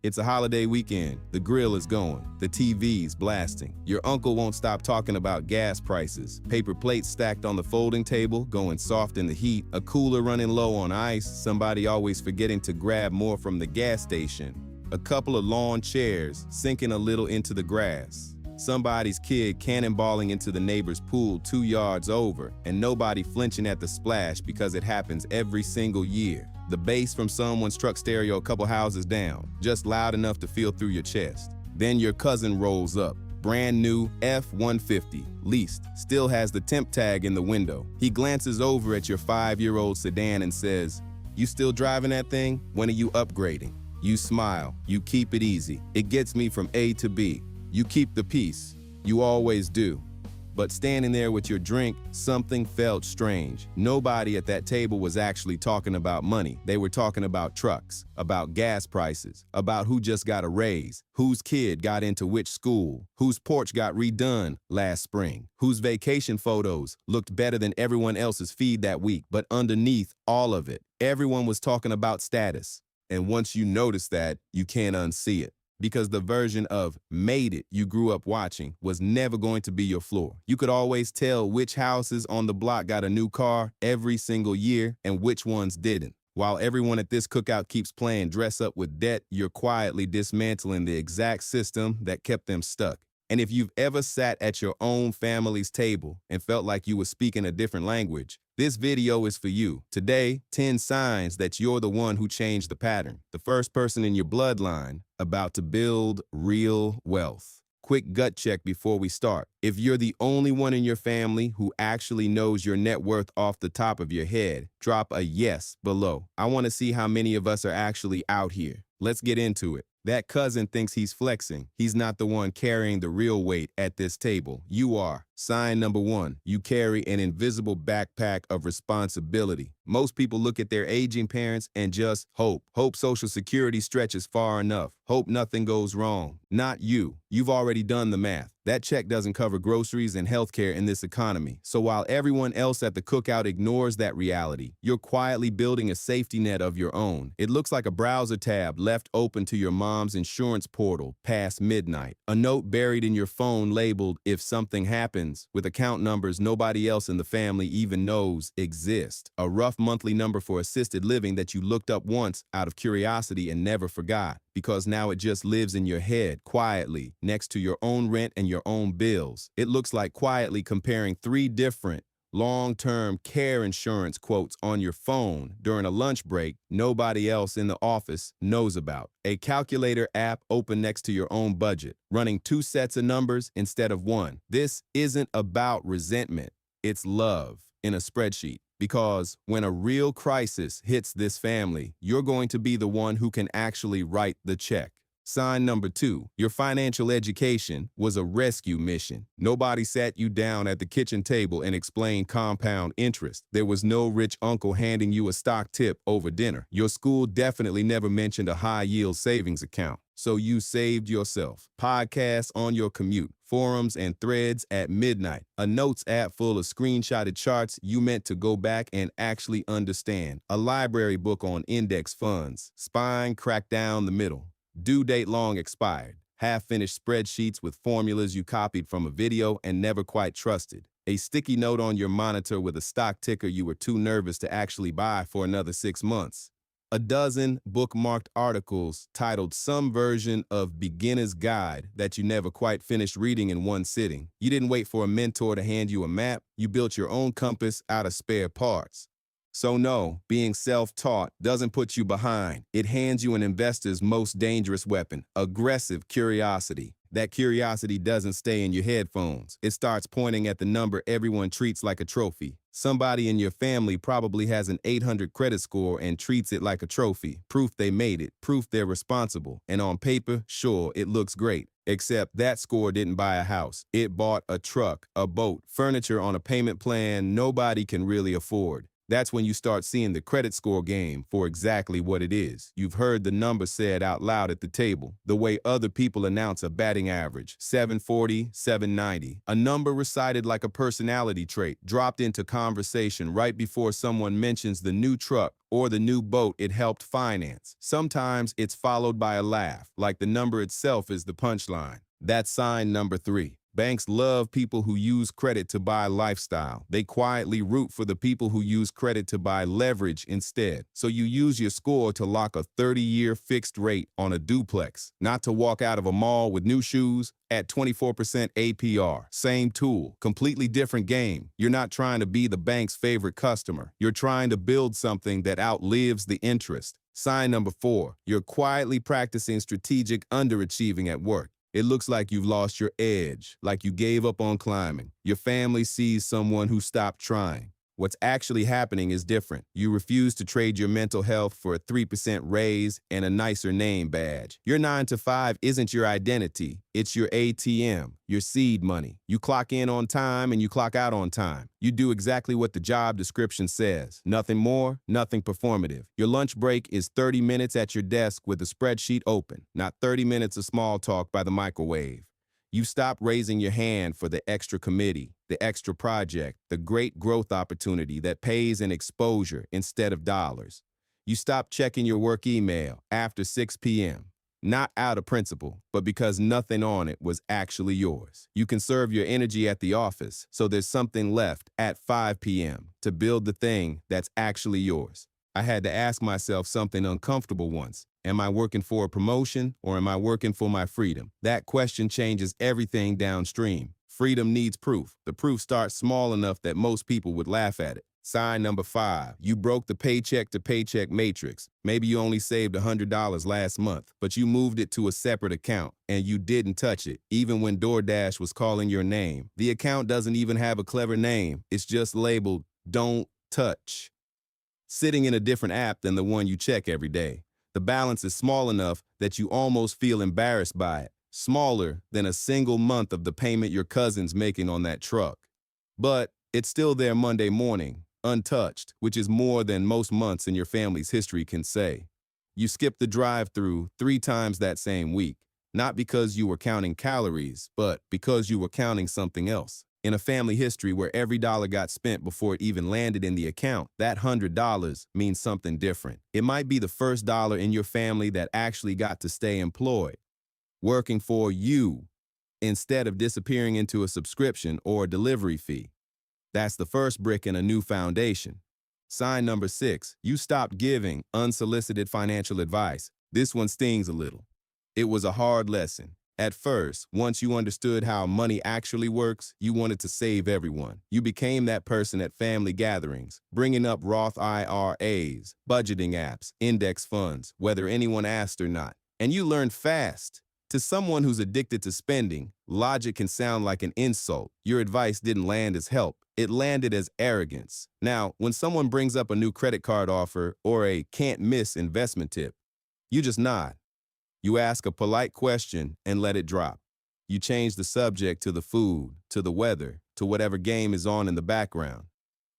It's a holiday weekend, the grill is going, the TV's blasting. Your uncle won't stop talking about gas prices, paper plates stacked on the folding table, going soft in the heat, a cooler running low on ice, somebody always forgetting to grab more from the gas station, a couple of lawn chairs sinking a little into the grass. Somebody's kid cannonballing into the neighbor's pool 2 yards over, and nobody flinching at the splash because it happens every single year. The bass from someone's truck stereo a couple houses down, just loud enough to feel through your chest. Then your cousin rolls up, brand new F-150, leased, still has the temp tag in the window. He glances over at your 5-year-old sedan and says, "You still driving that thing? When are you upgrading?" You smile, you keep it easy. It gets me from A to B. You keep the peace, you always do. But standing there with your drink, something felt strange. Nobody at that table was actually talking about money. They were talking about trucks, about gas prices, about who just got a raise, whose kid got into which school, whose porch got redone last spring, whose vacation photos looked better than everyone else's feed that week. But underneath all of it, everyone was talking about status. And once you notice that, you can't unsee it. Because the version of Made It you grew up watching was never going to be your floor. You could always tell which houses on the block got a new car every single year and which ones didn't. While everyone at this cookout keeps playing dress up with debt, you're quietly dismantling the exact system that kept them stuck. And if you've ever sat at your own family's table and felt like you were speaking a different language, this video is for you. Today, 10 signs that you're the one who changed the pattern. The first person in your bloodline about to build real wealth. Quick gut check before we start. If you're the only one in your family who actually knows your net worth off the top of your head, drop a yes below. I want to see how many of us are actually out here. Let's get into it. That cousin thinks he's flexing. He's not the one carrying the real weight at this table. You are. Sign number 1, you carry an invisible backpack of responsibility. Most people look at their aging parents and just hope. Hope Social Security stretches far enough. Hope nothing goes wrong. Not you. You've already done the math. That check doesn't cover groceries and healthcare in this economy. So while everyone else at the cookout ignores that reality, you're quietly building a safety net of your own. It looks like a browser tab left open to your mom's insurance portal past midnight. A note buried in your phone labeled, "If something happens," with account numbers nobody else in the family even knows exist. A rough monthly number for assisted living that you looked up once out of curiosity and never forgot, because now it just lives in your head quietly next to your own rent and your own bills. It looks like quietly comparing 3 different long-term care insurance quotes on your phone during a lunch break nobody else in the office knows about. A calculator app open next to your own budget, running 2 sets of numbers instead of 1. This isn't about resentment, it's love in a spreadsheet. Because when a real crisis hits this family, you're going to be the one who can actually write the check. Sign number 2, your financial education was a rescue mission. Nobody sat you down at the kitchen table and explained compound interest. There was no rich uncle handing you a stock tip over dinner. Your school definitely never mentioned a high-yield savings account. So you saved yourself. Podcasts on your commute, forums and threads at midnight, a notes app full of screenshotted charts you meant to go back and actually understand, a library book on index funds, spine cracked down the middle. Due date long expired, half-finished spreadsheets with formulas you copied from a video and never quite trusted. A sticky note on your monitor with a stock ticker you were too nervous to actually buy for another 6 months. A dozen bookmarked articles titled some version of Beginner's Guide that you never quite finished reading in one sitting. You didn't wait for a mentor to hand you a map. You built your own compass out of spare parts. So no, being self-taught doesn't put you behind. It hands you an investor's most dangerous weapon, aggressive curiosity. That curiosity doesn't stay in your headphones. It starts pointing at the number everyone treats like a trophy. Somebody in your family probably has an 800 credit score and treats it like a trophy. Proof they made it, proof they're responsible. And on paper, sure, it looks great. Except that score didn't buy a house. It bought a truck, a boat, furniture on a payment plan nobody can really afford. That's when you start seeing the credit score game for exactly what it is. You've heard the number said out loud at the table, the way other people announce a batting average, 740, 790, a number recited like a personality trait, dropped into conversation right before someone mentions the new truck or the new boat it helped finance. Sometimes it's followed by a laugh, like the number itself is the punchline. That's sign number 3. Banks love people who use credit to buy lifestyle. They quietly root for the people who use credit to buy leverage instead. So you use your score to lock a 30-year fixed rate on a duplex, not to walk out of a mall with new shoes at 24% APR. Same tool, completely different game. You're not trying to be the bank's favorite customer. You're trying to build something that outlives the interest. Sign number 4, you're quietly practicing strategic underachieving at work. It looks like you've lost your edge, like you gave up on climbing. Your family sees someone who stopped trying. What's actually happening is different. You refuse to trade your mental health for a 3% raise and a nicer name badge. Your 9 to 5 isn't your identity. It's your ATM, your seed money. You clock in on time and you clock out on time. You do exactly what the job description says. Nothing more, nothing performative. Your lunch break is 30 minutes at your desk with a spreadsheet open, not 30 minutes of small talk by the microwave. You stop raising your hand for the extra committee, the extra project, the great growth opportunity that pays in exposure instead of dollars. You stop checking your work email after 6 p.m., not out of principle, but because nothing on it was actually yours. You conserve your energy at the office, so there's something left at 5 p.m. to build the thing that's actually yours. I had to ask myself something uncomfortable once. Am I working for a promotion or am I working for my freedom? That question changes everything downstream. Freedom needs proof. The proof starts small enough that most people would laugh at it. Sign number 5, you broke the paycheck-to-paycheck matrix. Maybe you only saved $100 last month, but you moved it to a separate account and you didn't touch it, even when DoorDash was calling your name. The account doesn't even have a clever name. It's just labeled, "Don't Touch." Sitting in a different app than the one you check every day. The balance is small enough that you almost feel embarrassed by it, smaller than a single month of the payment your cousin's making on that truck. But it's still there Monday morning, untouched, which is more than most months in your family's history can say. You skipped the drive-thru 3 times that same week, not because you were counting calories, but because you were counting something else. In a family history where every dollar got spent before it even landed in the account, that $100 means something different. It might be the first dollar in your family that actually got to stay employed, working for you, instead of disappearing into a subscription or a delivery fee. That's the first brick in a new foundation. Sign number 6, you stopped giving unsolicited financial advice. This one stings a little. It was a hard lesson. At first, once you understood how money actually works, you wanted to save everyone. You became that person at family gatherings, bringing up Roth IRAs, budgeting apps, index funds, whether anyone asked or not. And you learned fast. To someone who's addicted to spending, logic can sound like an insult. Your advice didn't land as help. It landed as arrogance. Now, when someone brings up a new credit card offer or a can't-miss investment tip, you just nod. You ask a polite question and let it drop. You change the subject to the food, to the weather, to whatever game is on in the background.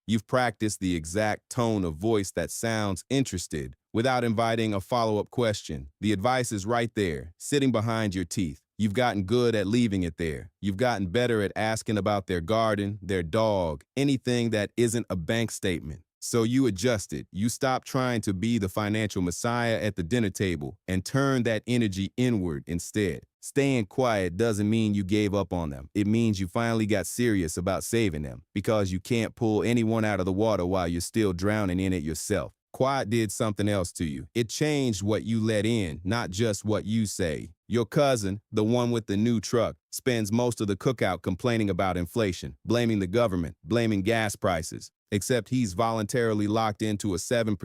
You've practiced the exact tone of voice that sounds interested without inviting a follow-up question. The advice is right there, sitting behind your teeth. You've gotten good at leaving it there. You've gotten better at asking about their garden, their dog, anything that isn't a bank statement. So you adjusted. You stopped trying to be the financial messiah at the dinner table and turned that energy inward instead. Staying quiet doesn't mean you gave up on them. It means you finally got serious about saving them, because you can't pull anyone out of the water while you're still drowning in it yourself. Quiet did something else to you. It changed what you let in, not just what you say. Your cousin, the one with the new truck, spends most of the cookout complaining about inflation, blaming the government, blaming gas prices. Except he's voluntarily locked into a 7%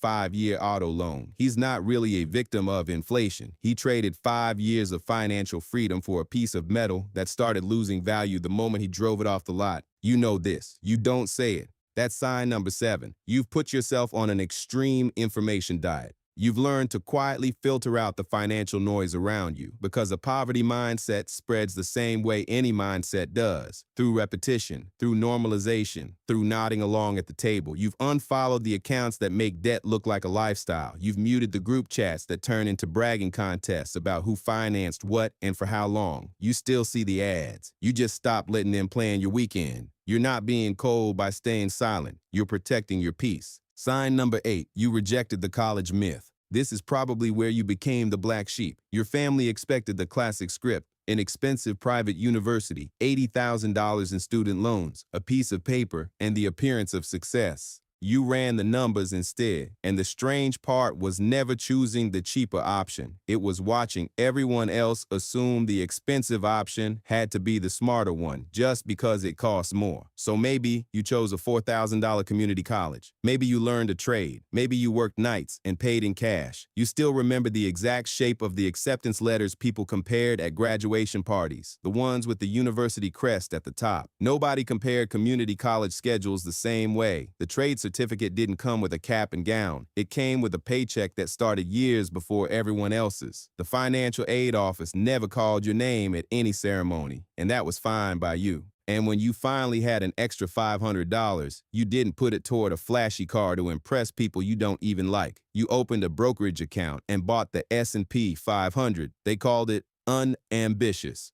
5-year auto loan. He's not really a victim of inflation. He traded 5 years of financial freedom for a piece of metal that started losing value the moment he drove it off the lot. You know this. You don't say it. That's sign number 7. You've put yourself on an extreme information diet. You've learned to quietly filter out the financial noise around you because a poverty mindset spreads the same way any mindset does, through repetition, through normalization, through nodding along at the table. You've unfollowed the accounts that make debt look like a lifestyle. You've muted the group chats that turn into bragging contests about who financed what and for how long. You still see the ads. You just stop letting them plan your weekend. You're not being cold by staying silent. You're protecting your peace. Sign number 8, you rejected the college myth. This is probably where you became the black sheep. Your family expected the classic script: an expensive private university, $80,000 in student loans, a piece of paper, and the appearance of success. You ran the numbers instead, and the strange part was never choosing the cheaper option. It was watching everyone else assume the expensive option had to be the smarter one just because it costs more. So maybe you chose a $4,000 community college. Maybe you learned a trade. Maybe you worked nights and paid in cash. You still remember the exact shape of the acceptance letters people compared at graduation parties, the ones with the university crest at the top. Nobody compared community college schedules the same way. The trade certificate didn't come with a cap and gown. It came with a paycheck that started years before everyone else's. The financial aid office never called your name at any ceremony, and that was fine by you. And when you finally had an extra $500, you didn't put it toward a flashy car to impress people you don't even like. You opened a brokerage account and bought the S&P 500. They called it unambitious.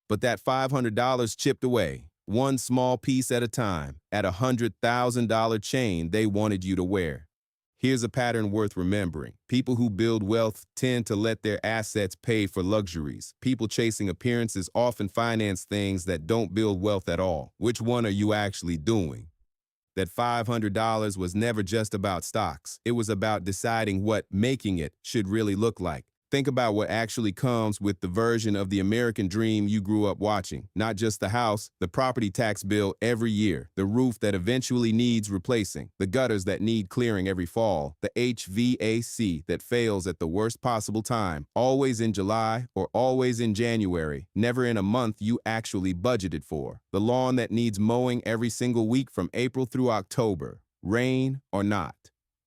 But that $500 chipped away, one small piece at a time, at a $100,000 chain they wanted you to wear. Here's a pattern worth remembering. People who build wealth tend to let their assets pay for luxuries. People chasing appearances often finance things that don't build wealth at all. Which one are you actually doing? That $500 was never just about stocks. It was about deciding what making it should really look like. Think about what actually comes with the version of the American dream you grew up watching. Not just the house, the property tax bill every year, the roof that eventually needs replacing, the gutters that need clearing every fall, the HVAC that fails at the worst possible time, always in July or always in January, never in a month you actually budgeted for, the lawn that needs mowing every single week from April through October, rain or not.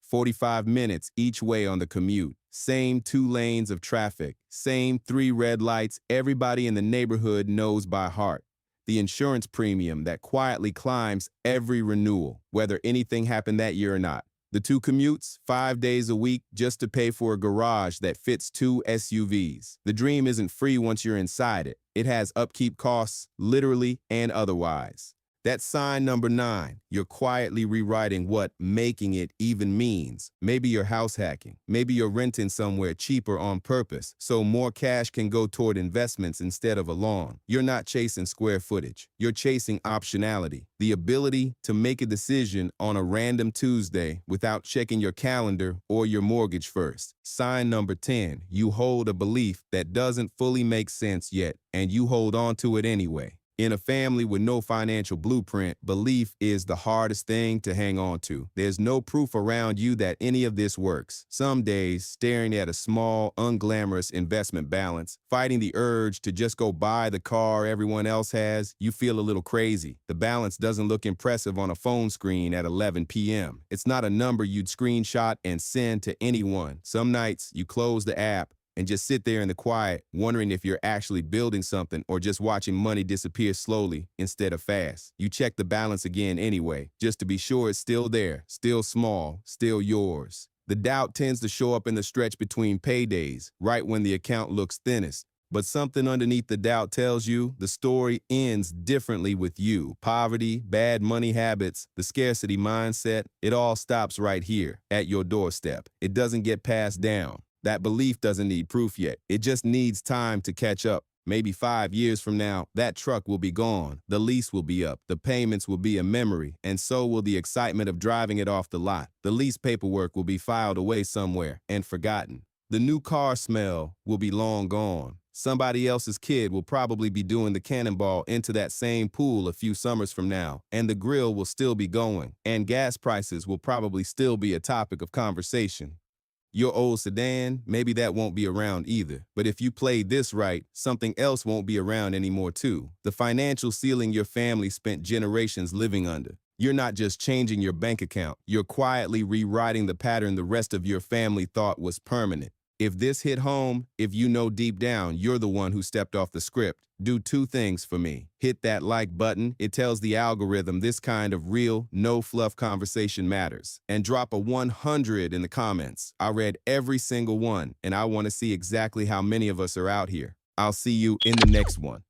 45 minutes each way on the commute, same 2 lanes of traffic, same 3 red lights everybody in the neighborhood knows by heart. The insurance premium that quietly climbs every renewal, whether anything happened that year or not. The 2 commutes, 5 days a week, just to pay for a garage that fits 2 SUVs. The dream isn't free once you're inside it. It has upkeep costs, literally and otherwise. That's sign number 9. You're quietly rewriting what making it even means. Maybe you're house hacking. Maybe you're renting somewhere cheaper on purpose, so more cash can go toward investments instead of a lawn. You're not chasing square footage. You're chasing optionality, the ability to make a decision on a random Tuesday without checking your calendar or your mortgage first. Sign number 10. You hold a belief that doesn't fully make sense yet, and you hold on to it anyway. In a family with no financial blueprint, belief is the hardest thing to hang on to. There's no proof around you that any of this works. Some days, staring at a small, unglamorous investment balance, fighting the urge to just go buy the car everyone else has, you feel a little crazy. The balance doesn't look impressive on a phone screen at 11 p.m. It's not a number you'd screenshot and send to anyone. Some nights, you close the app and just sit there in the quiet, wondering if you're actually building something or just watching money disappear slowly instead of fast. You check the balance again anyway, just to be sure it's still there, still small, still yours. The doubt tends to show up in the stretch between paydays, right when the account looks thinnest. But something underneath the doubt tells you the story ends differently with you. Poverty, bad money habits, the scarcity mindset, it all stops right here, at your doorstep. It doesn't get passed down. That belief doesn't need proof yet. It just needs time to catch up. Maybe 5 years from now, that truck will be gone. The lease will be up. The payments will be a memory. And so will the excitement of driving it off the lot. The lease paperwork will be filed away somewhere and forgotten. The new car smell will be long gone. Somebody else's kid will probably be doing the cannonball into that same pool a few summers from now. And the grill will still be going. And gas prices will probably still be a topic of conversation. Your old sedan, maybe that won't be around either. But if you play this right, something else won't be around anymore too. The financial ceiling your family spent generations living under. You're not just changing your bank account, you're quietly rewriting the pattern the rest of your family thought was permanent. If this hit home, if you know deep down you're the one who stepped off the script, do two things for me. Hit that like button. It tells the algorithm this kind of real, no fluff conversation matters. And drop a 100 in the comments. I read every single one, and I want to see exactly how many of us are out here. I'll see you in the next one.